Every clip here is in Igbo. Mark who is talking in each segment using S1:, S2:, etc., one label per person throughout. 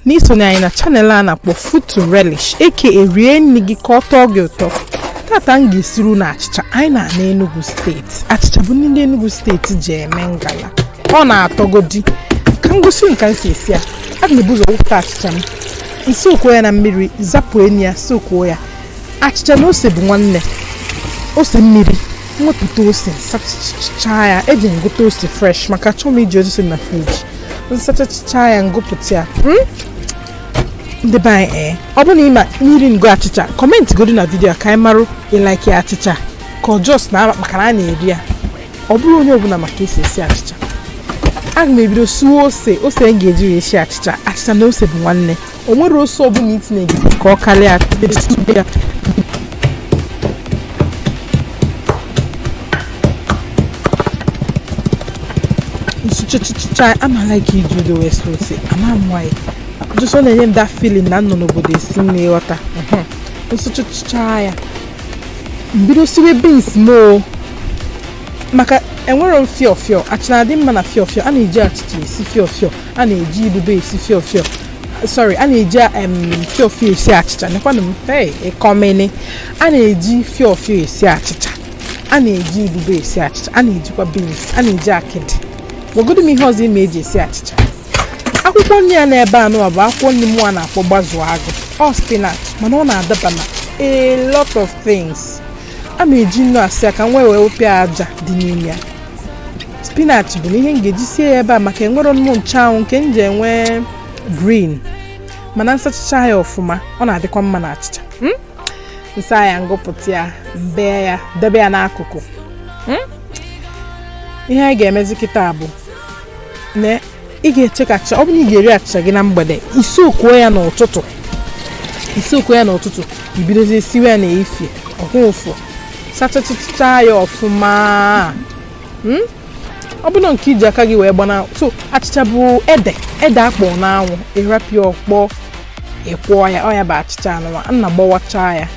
S1: n'isonye anyị na channel a na-akpọ Food to Relish aka rie nri gị ka ọ tọọ gị ụtọ. Tata m ga-esiru na achịcha anyị na Enugu steeti. Achịcha bụ ndị Enugu steeti ji eme ngala. Ọ na-atọgodi. Ka m gosi nka m si esi ya. Aga m ebu ụzọ wụpụta achịcha m. Isi okwo ya na mmiri, zapụ enyi ya, sokwo ya. Achịcha na ose bụ nwanne. Ose mmiri. Nwepụta ose, sachachaa ya. Eji ngote ose fresh maka achọghị m iji ose na fridge. Nsachachaa ya ngụpụta ya. Ndị be anyị ọ bụrụ na ịma mmiri ngo achịcha, kọmentị godu na vidiyo ka anyị marụ ịlaiki ya achịcha ka ọ just na maka na a na-eri ya. Ọ bụrụ onye ọbụla maka esi achịcha. Aga m ebido suo ose m ga-eji esi achịcha. Achịcha na ose bụ nwanne. O nwere ose ọbụla itinye gị ka ọ karịa ya. Nsuchichicha ama like iji udo wee suo ose. Ama m why. Just want to name that feeling na nọ n'obodo esi nri ghọta. Nsuchicha ya. Mbido siwe beans mo. Maka enwere m fiofio. Achịcha dị mma na fiofio. A na-eji achịcha esi fiofio. A na-eji ibube esi fiofio. Sorry, a na-eji fiofio esi achịcha. Nekwanụ m, ekomene. A na-eji fiofio esi achịcha. A na-eji ibube esi achịcha. A na-ejikwa beans. A na-eji akịdị. Wagodu m ihe ọzọ ime eji esi achịcha. Akwụkwọ nri ya n'ebe anụ bụ akwụkwọ nri mụ a na-akpọ gbazu agụ. Ọ spinach, mana ọ na-adaba na a lot of things. A ma eji nnu asị aka wee wepịa aja dị n'ime ya. Spinach bụ ihe m ga-eji sie ya ebe a maka enwere nnụ nchanwụ nke m ji enwe green. Mana nsachacha ya ọfụma, ọ na-adịkwa mma na achịcha. Nsa ya ngụpụta ya, mbe ya, debe ya n'akụkụ. Ihe anyị ga-emezi kịta bụ na ị ga-eche ka achịcha, ọ bụrụ na ị ga-eri achịcha gị na mgbede, isi okwo ya n'ụtụtụ, ibidozie siwe ya na-efie ọkwụ ụfụ, sachachacha ya ọfụma. Ọ bụrụ na nke iji aka gị wee gbana, so achịcha bụ ede akpọ n'anwụ, ịrapịa ọkpọ, ịkwọ ya, ọ ya bụ achịcha anụwa. A na-agbawacha ya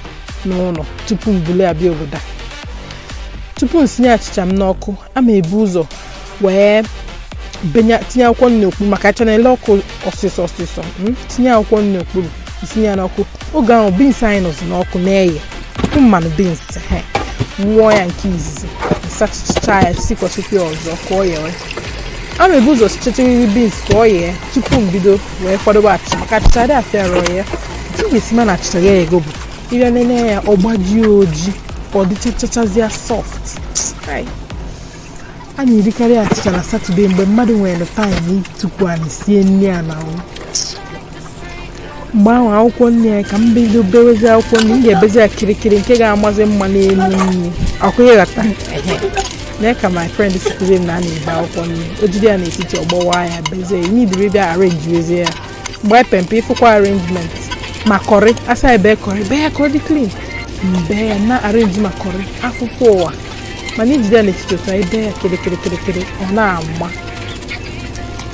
S1: n'ụlọ tupu m buli abịa obodo. Tupu m sinye achịcha m n'ọkụ, a ma ebu ụzọ wee tinye akwụkwọ nri n'okpuru maka achọ na-ele ọkụ ọsịsọ. Tinye akwụkwọ nri n'okpuru, isinye ya n'ọkụ. Oge ahụ beans anyị nọzi n'ọkụ na-eye. Mmanụ beans nwụọ ya nke izizi, sachacha ya, sikwasịkwa ọzọ ka ọ yee. A ma ebu ụzọ sichachiriri beans ka ọ yee tupu m bido wee kwadobe achịcha maka achịcha dị afịa rọọ ya. Ị ga-esi ma na achịcha ya ego bụ ịbịa nene ya ọ gbajie oji, ọ dịchachazịa soft. A na-erikarị achịcha na Satọde mgbe mmadụ nwere time tupu anyị sie nri a na mgbe ahụ akwụkwọ nri ya ka m bido bewezi akwụkwọ nri. M ga-ebezi ya kirikiri nke ga-amazi mma n'elu nri. Ọkụ ịghọta na ka my friend sitere na a na-ebe akwụkwọ nri, o jide ya n'etiti ọgbọwa ya bezie ya. N'idiri bịa arrange wezie ya mgbe pempe ịfụkwa arrangement ma kọrị asa ebe kọrị bee ya ka ọ dị clean. Mbe ya na arrange ma kọrị afụfụ ụwa, mana ijide ya n'etiti otu ebe ya kirikiri ọ na-ama.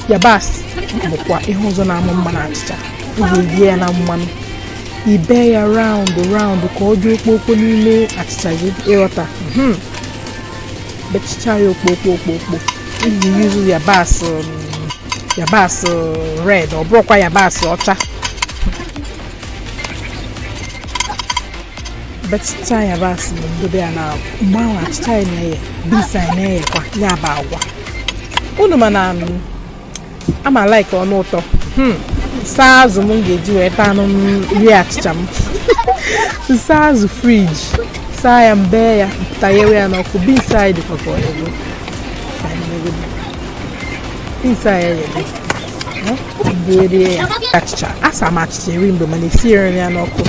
S1: Yabasị bụkwa ihe ọzọ na-amụ mma na achịcha. Ị ga-erie ya na mmanụ, ibe ya round ka ọ dị okpokpo n'ime achịcha gị ịghọta. Bechicha ya okpokpo. Iji yuzu yabasị red, ọ bụrụkwa yabasị ọcha. Bechicha yabasị na ndobe ya na mgbe ahụ achịcha ya na-eye, beans anyị na-eyekwa ya bụ agwa. Unu mana ama like ọnụ ụtọ. Saa azụ m ga-eji wee taa anụ rie achịcha m. Saa azụ friji, saa ya mbe ya, mpụtanyewe ya n'ọkụ. Beans anyị dịkwa ka ọyego. Beans anyị rie ya. Achịcha asa m achịcha eri mgbe mana esinyere ya n'ọkụ.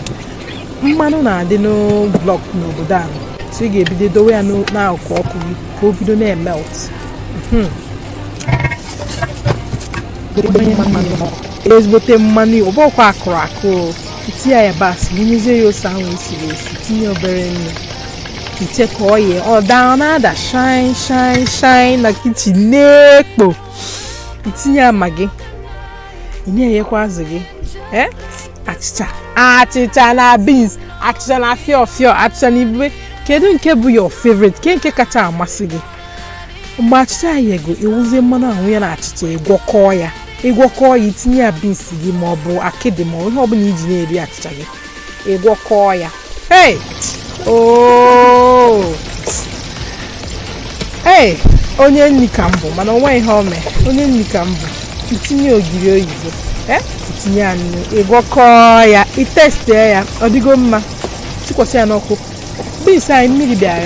S1: Mmanụ na-adị n'blọk n'obodo ahụ, so ị ga-ebido dowe ya n'akụkụ ọkụ gị ka o bido na-emelt. Ezigbote mmanụ ọbọkwa akụrụ itinye ya yabasị, n'inyezie ya ose ahụ esiri esi, tinye obere nnu, iche ka ọ yee. Ọ daa, ọ na-ada shine na kichin na-ekpo. Itinye ya magị, ị na-eyekwa azụ gị. Achịcha na beans, achịcha na fiofio, achịcha na ibube. Kedu nke bụ your favorite? Nke kacha amasị gị? Mgbe achịcha ya yego, iwuzie mmanụ ahụ ya na achịcha, ịgwọkọọ ya. ịgwọkọ ya itinye ya beans gị ma ọ bụ akịdị ma ihe ọbụla iji na-eri achịcha gị ịgwọkọ ya hey oh hey onye nri ka mbụ mana onwe ihe ome onye nri ka mbụ itinye ogiri oyibo itinye ya nnu ịgwọkọ ya itestie ya ọ dịgo mma chikwasị ya n'ọkụ beans anyị mmiri bịara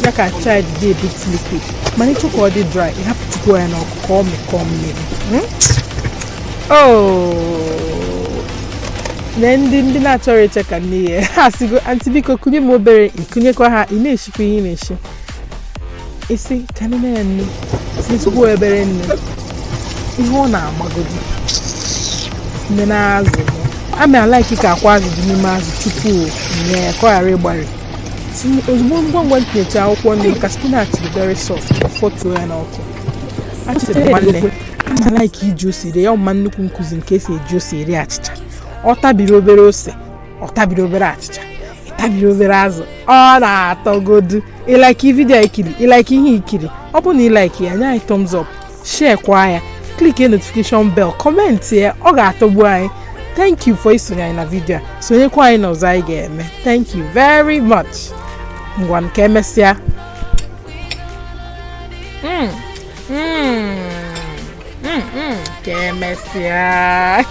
S1: ya ka achịcha dị a bit liquid mana ịchọ ka ọ dị dry ịhapụtụkwa ya n'ọkụ ka ọ mịkọọ mmiri na ndị na-achọrọ iche ka nne ya ha sigo anti biko kunye m obere ikunyekwa ha ị na-eshikwa ihe na-eshi isi ka nne ya nne situkwa obere nne ihe ọ na-agbagodi nne na-azụ ama alaiki ka akwa azụ dị n'ime azụ tupu nye ya ka ọ ghara ịgbari ozugbo ngwa ntinyecha akwụkwọ nri ka spinach dị very soft fọtuo ya n'ọkụ achịcha nwanne ama alaiki iji ose iri ya ọma nnukwu nkụzi nke esi eji ose eri achịcha ọ tabiri obere ose ọ tabiri obere achịcha tabiri obere azụ ọ na-atọgodu ịlaiki vidiyo ikiri ịlaiki ihe ikiri ọ bụ na ịlaiki ya nye anyị thumbs up share kwa ya click notification bell comment ya ọ ga-atọgbu anyị thank you for isonye anyị na vidiyo a sonyekwa anyị n'ọzọ anyị ga-eme thank you very much ngwa nke emesịa ka emesịa